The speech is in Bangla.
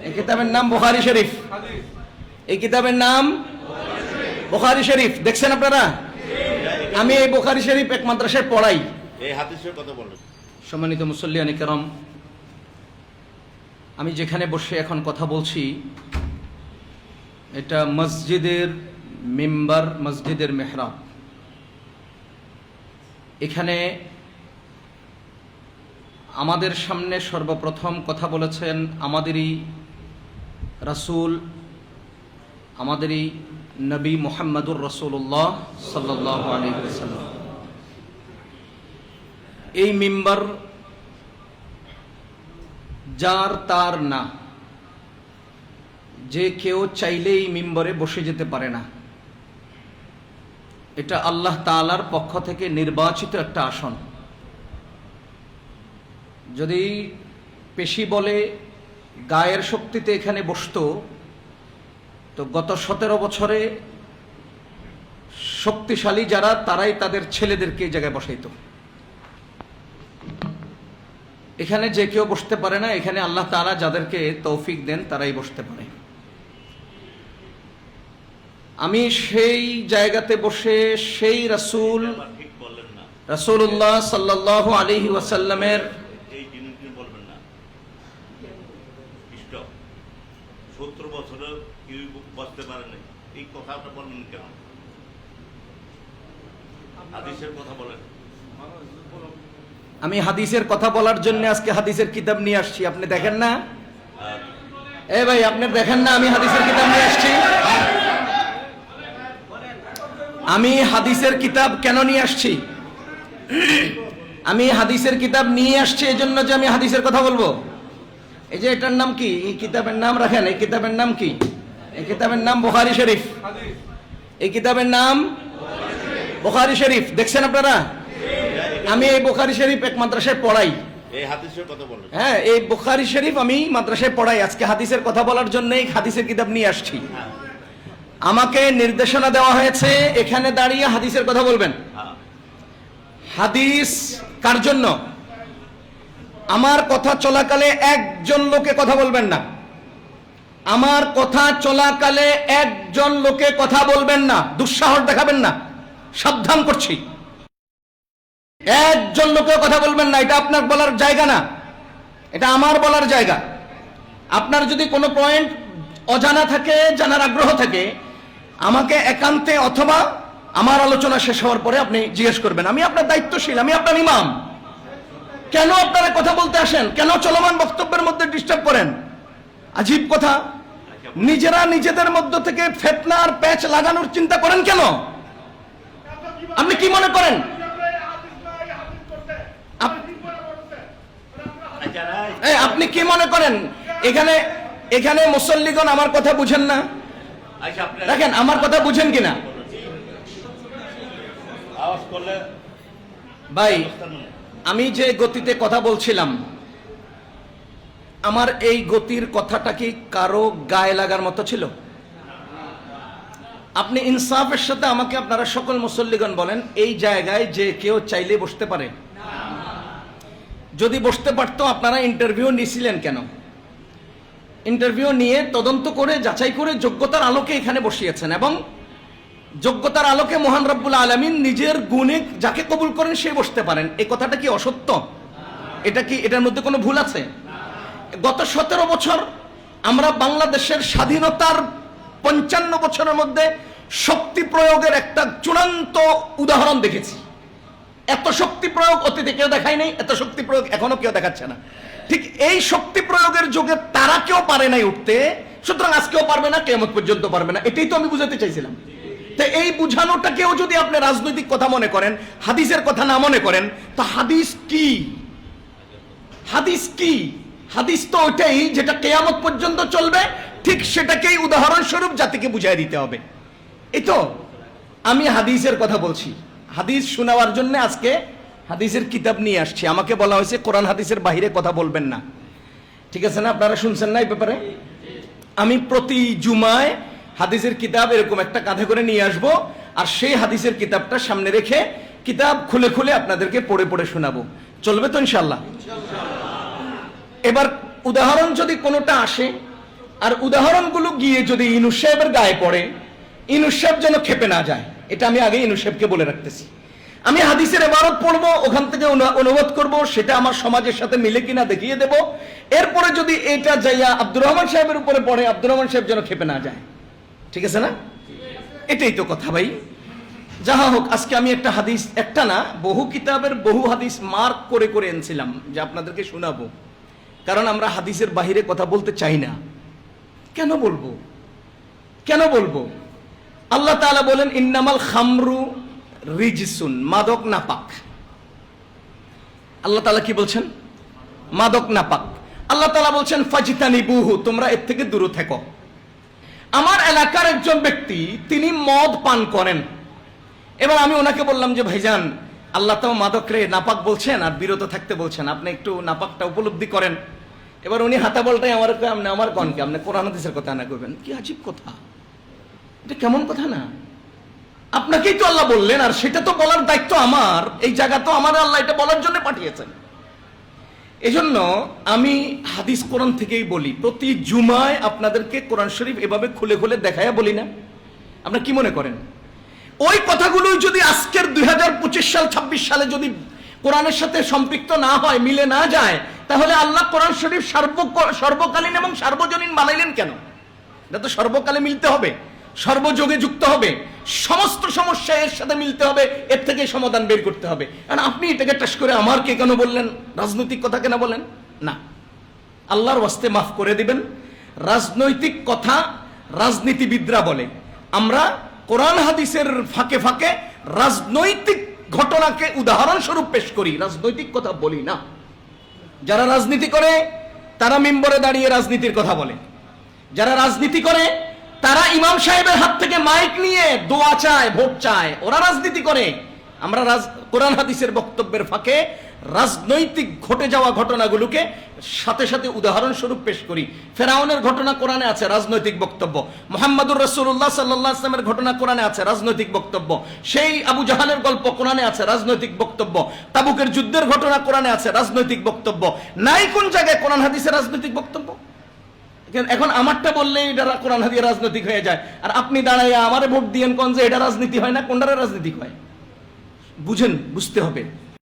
এই কিতাবের নাম বুখারী শরীফ। এই কিতাবের নাম বুখারী শরীফ। দেখছেন আপনারা? আমি এই বুখারী শরীফ এক মাদ্রাসায় পড়াই। এই হাদিসের কথা বলেন। সম্মানিত মুসল্লিয়ান কিরাম, আমি যেখানে বসে এখন কথা বলছি এটা মসজিদের মিম্বার, মসজিদের মেহরাব। এখানে আমাদের সামনে সর্বপ্রথম কথা বলেছেন আমাদেরই রাসূল, আমাদেরই নবী মুহাম্মদুর রাসূলুল্লাহ সাল্লাল্লাহু আলাইহি ওয়াসাল্লাম। এই মিম্বার যার তার না, যে কেউ চাইলেই মিম্বরে বসে যেতে পারে না। এটা আল্লাহ তাআলার পক্ষ থেকে নির্বাচিত একটা আসন। যদি পেশি বলে গায়ের শক্তিতে এখানে বসতো তো গত 17 বছরে শক্তিশালী যারা তারাই তাদের ছেলেদেরকে এই জায়গায় বসাইতো। এখানে যে কেউ বসতে পারে না, এখানে আল্লাহ তাআলা যাদেরকে তৌফিক দেন তারাই বসতে পারে। আমি সেই জায়গাতে বসে সেই রাসূলুল্লাহ সাল্লাল্লাহু আলাইহি ওয়াসাল্লামের এই জিনিস বলবেন না। 70 বছরে কেউ বসতে পারে না, এই কথাটা বলবেন কেন? হাদিসের কথা বলেন। আমি হাদিসের কথা বলার জন্য আজকে হাদিসের কিতাব নিয়ে আসছি। আপনি দেখেন না? এ ভাই, আপনি দেখেন না আমি হাদিসের কিতাব নিয়ে আসছি? আমি হাদিসের কিতাব কেন নিয়ে আসছি? আমি হাদিসের কিতাব নিয়ে আসছি এই জন্য যে আমি হাদিসের কথা বলবো। এই যে এটার নাম কি? এই কিতাবের নাম রাখেন। এই কিতাবের নাম কি? এই কিতাবের নাম বুখারী শরীফ। এই কিতাবের নাম বুখারী শরীফ। দেখছেন আপনারা? আমি এই বুখারী শরীফ এক মাদ্রাসায় পড়াই। এই হাদিসের কথা বলেন। হ্যাঁ, এই বুখারী শরীফ আমি মাদ্রাসায় পড়াই। আজকে হাদিসের কথা বলার জন্য এই হাদিসের কিতাব নিয়ে আসছি। আমাকে নির্দেশনা দেওয়া হয়েছে এখানে দাঁড়িয়ে হাদিসের কথা বলবেন। হাদিস কার জন্য? আমার কথা চলাকালে একজন লোকে কথা বলবেন না। আমার কথা চলাকালে একজন লোকে কথা বলবেন না, দুঃসাহস দেখাবেন না, সাবধান করছি। একজন লোকে কথা বলবেন না। এটা আপনার বলার জায়গা না, এটা আমার বলার জায়গা। আপনার যদি কোনো পয়েন্ট অজানা থাকে, জানার আগ্রহ থাকে, আমাকে একান্তে অথবা আমার আলোচনা শেষ হওয়ার পরে আপনি জিজ্ঞেস করবেন। আমি আপনার দায়িত্বশীল, আমি আপনার ইমাম। কেন আপনারা কথা বলতে আসেন? কেন চলমান বক্তব্যের মধ্যে ডিস্টার্ব করেন? আজীব কথা। নিজেরা নিজেদের মধ্য থেকে ফিতনা আর প্যাচ লাগানোর চিন্তা করেন কেন? আপনি কি মনে করেন? আপনি কি মনে করেন এখানে মুসল্লিগণ আমার কথা বুঝেন না? দেখেন আমার কথা বুঝেন কিনা ভাই। আমি যে গতিতে কথা বলছিলাম, আমার এই গতির কথাটা কি কারো গায়ে লাগার মতো ছিল? আপনি ইনসাফের সাথে আমাকে আপনারা সকল মুসল্লিগণ বলেন, এই জায়গায় যে কেউ চাইলে বসতে পারে? যদি বসতে পারতো আপনারা ইন্টারভিউ নিয়েছিলেন কেন? ইন্টারভিউ নিয়ে তদন্ত করে যাচাই করে যোগ্যতার আলোকে এখানে বসিয়েছেন, এবং যোগ্যতার আলোকে মহান রব্বুল আলামিন নিজের গুণে যাকে কবুল করেন সে বসতে পারেন। এই কথাটা কি অসত্য? এটা কি, এটার মধ্যে কোনো ভুল আছে? গত 17 বছর আমরা বাংলাদেশের স্বাধীনতার 55 বছরের মধ্যে শক্তি প্রয়োগের একটা চূড়ান্ত উদাহরণ দেখেছি। এত শক্তি প্রয়োগ অতীতে কেউ দেখায় নাই, এত শক্তি প্রয়োগ এখনো কেউ দেখাচ্ছে না। ঠিক এই শক্তি প্রয়োগের যুগে তারা কেউ পারে নাই উঠতে, সুতরাং আজকেও পারবে না, কিয়ামত পর্যন্ত পারবে না। এটাই তো আমি বুঝাতে চাইছিলাম। তো এই বুঝানোটাকেও যদি আপনি রাজনৈতিক কথা মনে করেন, হাদিসের কথা না মনে করেন, তো হাদিস কি? হাদিস কি? হাদিস তো ওইটাই যেটা কিয়ামত পর্যন্ত চলবে, ঠিক সেটাকেই উদাহরণস্বরূপ জাতিকে বুঝাই দিতে হবে। এই তো আমি হাদিসের কথা বলছি। হাদিস শোনাবার জন্য আজকে হাদিসের কিতাব নিয়ে আসছি। আমাকে বলা হয়েছে কোরআন হাদিসের বাইরে কথা বলবেন না। ঠিক আছে না? আপনারা শুনছেন না এই ব্যাপারে? আমি প্রতি জুমায় হাদিসের কিতাব এরকম একটা কাঁধে করে নিয়ে আসব, আর সেই হাদিসের কিতাবটা সামনে রেখে কিতাব খুলে খুলে আপনাদেরকে পড়ে পড়ে শোনাবো। চলবে তো ইনশাআল্লাহ? এবার উদাহরণ যদি কোনোটা আসে আর উদাহরণগুলো গিয়ে যদি ইনুস সাহেবের গায়ে পড়ে, ইনুস সাহেব যেন খেপে না যায়, এটা আমি আগে ইনুস সাহেবকে বলে রাখতেছি। আমি হাদিসের ইবারত পড়বো, ওখান থেকে অনুবাদ করব, সেটা আমার সমাজের সাথে মিলে কিনা দেখিয়ে দেব। এরপরে যদি এটা যাইয়া আব্দুর রহমান সাহেবের উপরে পড়ে, আব্দুর রহমান সাহেব যেন খেপে না যায়। ঠিক আছে না? এটাই তো কথা ভাই। যাহা হোক, আজকে আমি একটা হাদিস, একটা না বহু কিতাবের বহু হাদিস মার্ক করে করে এনেছিলাম যে আপনাদেরকে শোনাবো, কারণ আমরা হাদিসের বাহিরে কথা বলতে চাই না। কেন বলবো? কেন বলবো? আল্লাহ তাআলা বলেন ইন্নামাল খামরু রিজসুন, মাদক নাপাক। আল্লাহ তাআলা কি বলছেন? মাদক নাপাক। আল্লাহ তাআলা বলছেন ফাজতানিবুহু, তোমরা এর থেকে দূরে থেকো। আমার এলাকার একজন ব্যক্তি, তিনি মদ পান করেন। এবার আমি ওনাকে বললাম যে ভাইজান, আল্লাহ তো মাদকরে নাপাক বলছেন আর বিরত থাকতে বলছেন, আপনি একটু নাপাকটা উপলব্ধি করেন। এবার উনি হাতা বলটাই আমার কনকে আপনি কোরআন হাদিসের কথা না করবেন। কি আজীব কথা, এটা কেমন কথা না? আপনাকেই তো আল্লাহ বললেন, আর সেটা তো বলার দায়িত্ব আমার। এই জায়গা তো আমার, আল্লাহ এটা বলার জন্য পাঠিয়েছেন। এজন্য আমি হাদিস কোরআন থেকেই বলি। প্রতি জুমায় আপনাদেরকে কোরআন শরীফ এভাবে খুলে খুলে দেখায়া বলি না? আপনারা কি মনে করেন ওই কথাগুলো যদি আজকের 2025 সাল 26 সালে যদি কোরআনের সাথে সম্পৃক্ত না হয়, মিলে না যায়, তাহলে আল্লাহ কোরআন শরীফ সর্বকালীন এবং সার্বজনীন বানাইলেন কেন? এটা তো সর্বকালে মিলতে হবে, সর্বযোগে যুক্ত হবে, সমস্ত সমস্যা এর সাথে মিলতে হবে, এর থেকে সমাধান বের করতে হবে। আর আপনি এটাকে টাস করে আমারকে কেন বললেন? রাজনৈতিক কথা কেন বলেন না? আল্লাহর ওয়াস্তে মাফ করে দিবেন। রাজনৈতিক কথা রাজনীতিবিদরা বলে, আমরা কোরআন হাদিসের ফাঁকে ফাঁকে রাজনৈতিক ঘটনাকে উদাহরণস্বরূপ পেশ করি, রাজনৈতিক কথা বলি না। যারা রাজনীতি করে তারা মিম্বরে দাঁড়িয়ে রাজনীতির কথা বলে, যারা রাজনীতি করে তারা ইমাম সাহেবের হাত থেকে মাইক নিয়ে দোয়া চায়, ভোট চায়, ওরা রাজনীতি করে। আমরা কোরআন হাদিসের বক্তব্যের ফাঁকে রাজনৈতিক ঘটে যাওয়া ঘটনাগুলোকে সাথে সাথে উদাহরণস্বরূপ পেশ করি। ফেরাউনের ঘটনা কোরআনে আছে, রাজনৈতিক বক্তব্য। মুহাম্মদুর রাসূলুল্লাহ সাল্লাল্লাহু আলাইহি ওয়াসাল্লামের ঘটনা কোরআনে আছে, রাজনৈতিক বক্তব্য। সেই আবু জাহালের গল্প কোরআনে আছে, রাজনৈতিক বক্তব্য। তাবুকের যুদ্ধের ঘটনা কোরআনে আছে, রাজনৈতিক বক্তব্য। নাই কোন জায়গায় কোরআন হাদিসের রাজনৈতিক বক্তব্য? এখন আমারটা বললে এটা কোরআন হাদিস রাজনৈতিক হয়ে যায়, আর আপনি দাঁড়াইয়া আমারে ভোট দিয়েন কোন যে এটা রাজনীতি হয় না, কোনটারে রাজনীতি হয়? বুঝেন, বুঝতে হবে।